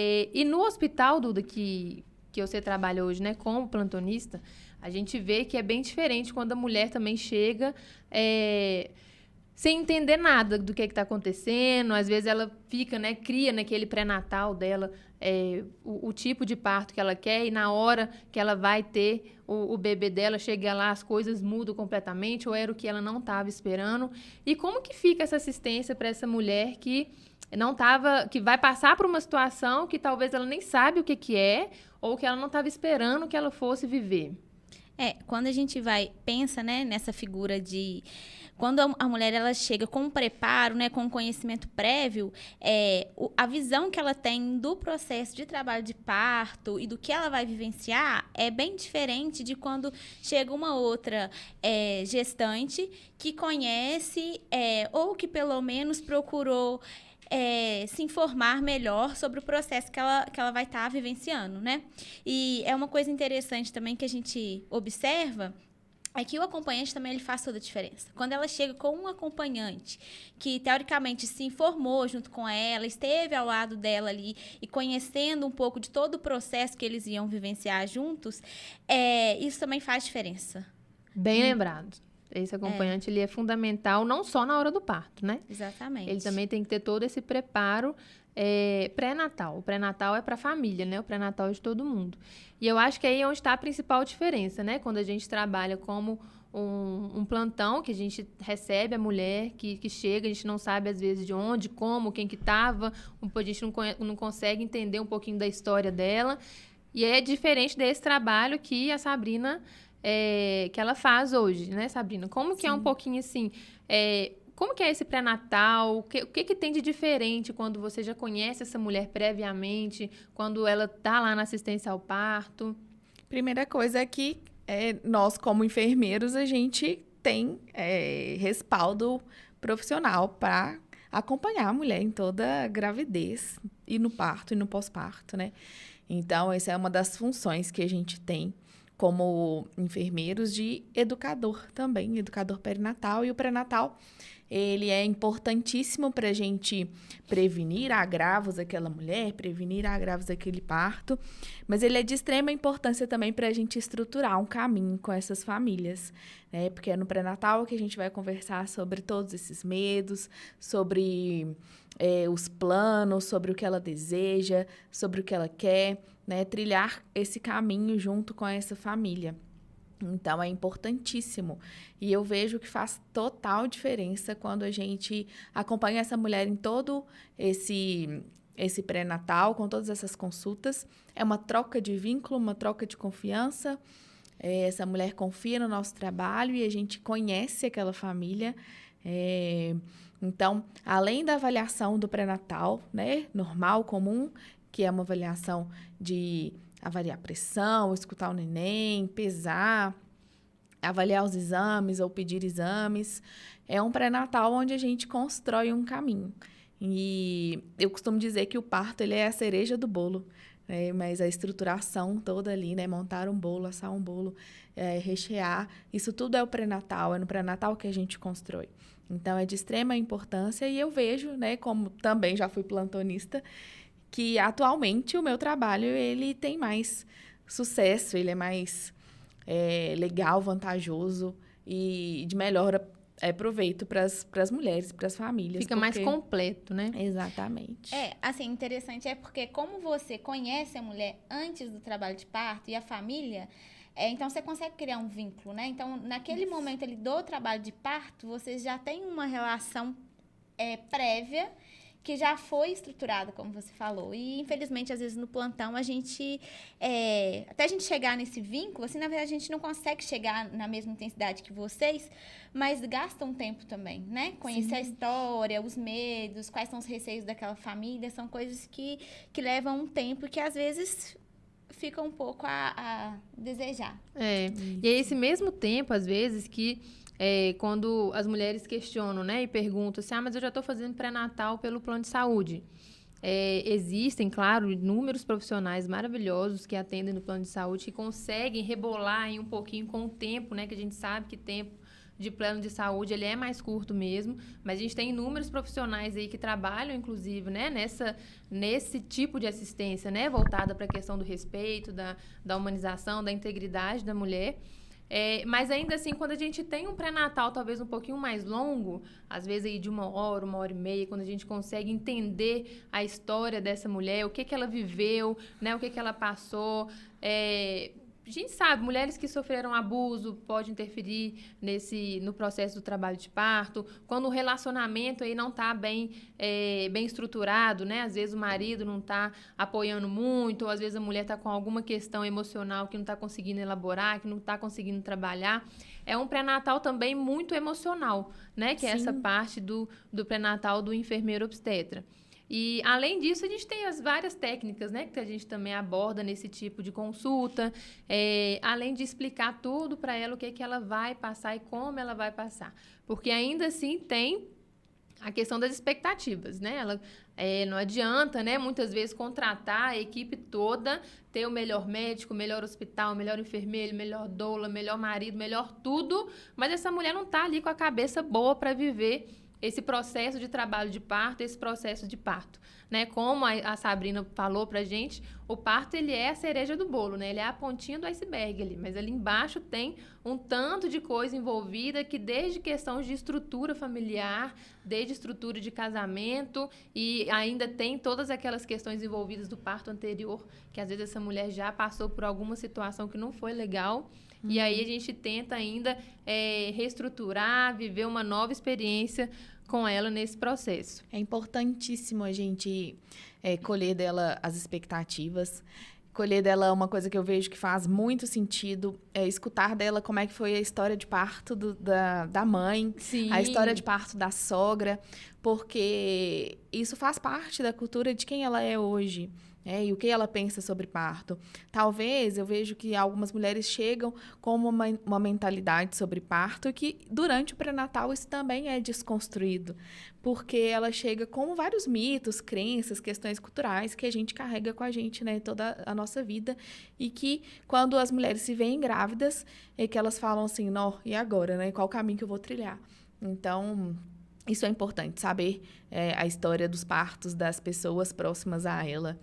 E no hospital, Duda, que você trabalha hoje, né, como plantonista, a gente vê que é bem diferente quando a mulher também chega sem entender nada do que está acontecendo. Às vezes ela fica, né, cria naquele pré-natal dela o tipo de parto que ela quer e na hora que ela vai ter o bebê dela, chega lá, as coisas mudam completamente ou era o que ela não estava esperando. E como que fica essa assistência para essa mulher que não tava, que vai passar por uma situação que talvez ela nem sabe o que que é ou que ela não estava esperando que ela fosse viver? Quando a gente pensa, né, nessa figura de... Quando a mulher ela chega com um preparo, né, com um conhecimento prévio, a visão que ela tem do processo de trabalho de parto e do que ela vai vivenciar é bem diferente de quando chega uma outra gestante que conhece ou que pelo menos procurou se informar melhor sobre o processo que ela vai estar vivenciando, né? E é uma coisa interessante também que a gente observa é que o acompanhante também ele faz toda a diferença. Quando ela chega com um acompanhante que, teoricamente, se informou junto com ela, esteve ao lado dela ali e conhecendo um pouco de todo o processo que eles iam vivenciar juntos, isso também faz diferença. Bem lembrado. Esse acompanhante ele é fundamental não só na hora do parto, né? Exatamente. Ele também tem que ter todo esse preparo pré-natal. O pré-natal é para a família, né? O pré-natal é de todo mundo. E eu acho que aí é onde está a principal diferença, né? Quando a gente trabalha como um plantão, que a gente recebe a mulher que chega, a gente não sabe às vezes de onde, como, quem que estava, a gente não consegue entender um pouquinho da história dela. E é diferente desse trabalho que a Sabrina, que ela faz hoje, né, Sabrina? Como que é um pouquinho assim, como que é esse pré-natal? O que tem de diferente quando você já conhece essa mulher previamente, quando ela tá lá na assistência ao parto? Primeira coisa é que nós, como enfermeiros, a gente tem respaldo profissional para acompanhar a mulher em toda a gravidez, e no parto, e no pós-parto, né? Então, essa é uma das funções que a gente tem como enfermeiros de educador também, educador perinatal. E o pré-natal, ele é importantíssimo para a gente prevenir agravos daquela mulher, prevenir agravos daquele parto, mas ele é de extrema importância também para a gente estruturar um caminho com essas famílias, né? Porque é no pré-natal que a gente vai conversar sobre todos esses medos, sobre os planos, sobre o que ela deseja, sobre o que ela quer, né? Trilhar esse caminho junto com essa família. Então, é importantíssimo. E eu vejo que faz total diferença quando a gente acompanha essa mulher em todo esse pré-natal, com todas essas consultas. É uma troca de vínculo, uma troca de confiança. Essa mulher confia no nosso trabalho e a gente conhece aquela família. Então, além da avaliação do pré-natal, né, normal, comum, que é uma avaliação de avaliar a pressão, escutar o neném, pesar, avaliar os exames ou pedir exames. É um pré-natal onde a gente constrói um caminho. E eu costumo dizer que o parto ele é a cereja do bolo, né? Mas a estruturação toda ali, né? Montar um bolo, assar um bolo, rechear, isso tudo é o pré-natal, é no pré-natal que a gente constrói. Então, é de extrema importância e eu vejo, né, como também já fui plantonista, que atualmente o meu trabalho ele tem mais sucesso, ele é mais legal, vantajoso e de melhor proveito para as mulheres, para as famílias. Fica mais completo, né? Exatamente. Assim, interessante porque como você conhece a mulher antes do trabalho de parto e a família, então você consegue criar um vínculo, né? Então, naquele momento ali do trabalho de parto, vocês já têm uma relação prévia que já foi estruturada, como você falou. E, infelizmente, às vezes, no plantão, a gente... até a gente chegar nesse vínculo, assim, na verdade, a gente não consegue chegar na mesma intensidade que vocês, mas gasta um tempo também, né? Conhecer a história, os medos, quais são os receios daquela família, são coisas que levam um tempo que, às vezes, fica um pouco a desejar. E é esse mesmo tempo, às vezes, que... quando as mulheres questionam, né, e perguntam assim, mas eu já estou fazendo pré-natal pelo plano de saúde. Existem, claro, inúmeros profissionais maravilhosos que atendem no plano de saúde, que conseguem rebolar aí um pouquinho com o tempo, né, que a gente sabe que tempo de plano de saúde, ele é mais curto mesmo, mas a gente tem inúmeros profissionais aí que trabalham, inclusive, né, nesse tipo de assistência, né, voltada para a questão do respeito, da humanização, da integridade da mulher. Mas ainda assim, quando a gente tem um pré-natal talvez um pouquinho mais longo, às vezes aí de 1 hora e meia, quando a gente consegue entender a história dessa mulher, o que ela viveu, né, o que ela passou, a gente sabe, mulheres que sofreram abuso pode interferir no processo do trabalho de parto. Quando o relacionamento aí não está bem estruturado, né? Às vezes o marido não está apoiando muito, ou às vezes a mulher está com alguma questão emocional que não está conseguindo elaborar, que não está conseguindo trabalhar. É um pré-natal também muito emocional, né? Que é essa parte do pré-natal do enfermeiro obstetra. E, além disso, a gente tem as várias técnicas, né, que a gente também aborda nesse tipo de consulta, além de explicar tudo para ela, o que ela vai passar e como ela vai passar. Porque, ainda assim, tem a questão das expectativas, né? Não adianta, né, muitas vezes, contratar a equipe toda, ter o melhor médico, o melhor hospital, o melhor enfermeiro, o melhor doula, o melhor marido, o melhor tudo, mas essa mulher não está ali com a cabeça boa para viver esse processo de trabalho de parto, esse processo de parto, né? Como a Sabrina falou pra gente, o parto, ele é a cereja do bolo, né? Ele é a pontinha do iceberg ali, mas ali embaixo tem um tanto de coisa envolvida que desde questões de estrutura familiar, desde estrutura de casamento e ainda tem todas aquelas questões envolvidas do parto anterior, que às vezes essa mulher já passou por alguma situação que não foi legal. E aí a gente tenta ainda reestruturar, viver uma nova experiência com ela nesse processo. É importantíssimo a gente colher dela as expectativas, colher dela uma coisa que eu vejo que faz muito sentido, escutar dela como é que foi a história de parto da mãe, Sim. A história de parto da sogra, porque isso faz parte da cultura de quem ela é hoje. E o que ela pensa sobre parto. Talvez eu vejo que algumas mulheres chegam com uma mentalidade sobre parto que durante o pré-natal isso também é desconstruído, porque ela chega com vários mitos, crenças, questões culturais que a gente carrega com a gente, né, toda a nossa vida, e que quando as mulheres se veem grávidas é que elas falam assim, não, e agora, né, qual o caminho que eu vou trilhar? Então, isso é importante, saber a história dos partos das pessoas próximas a ela.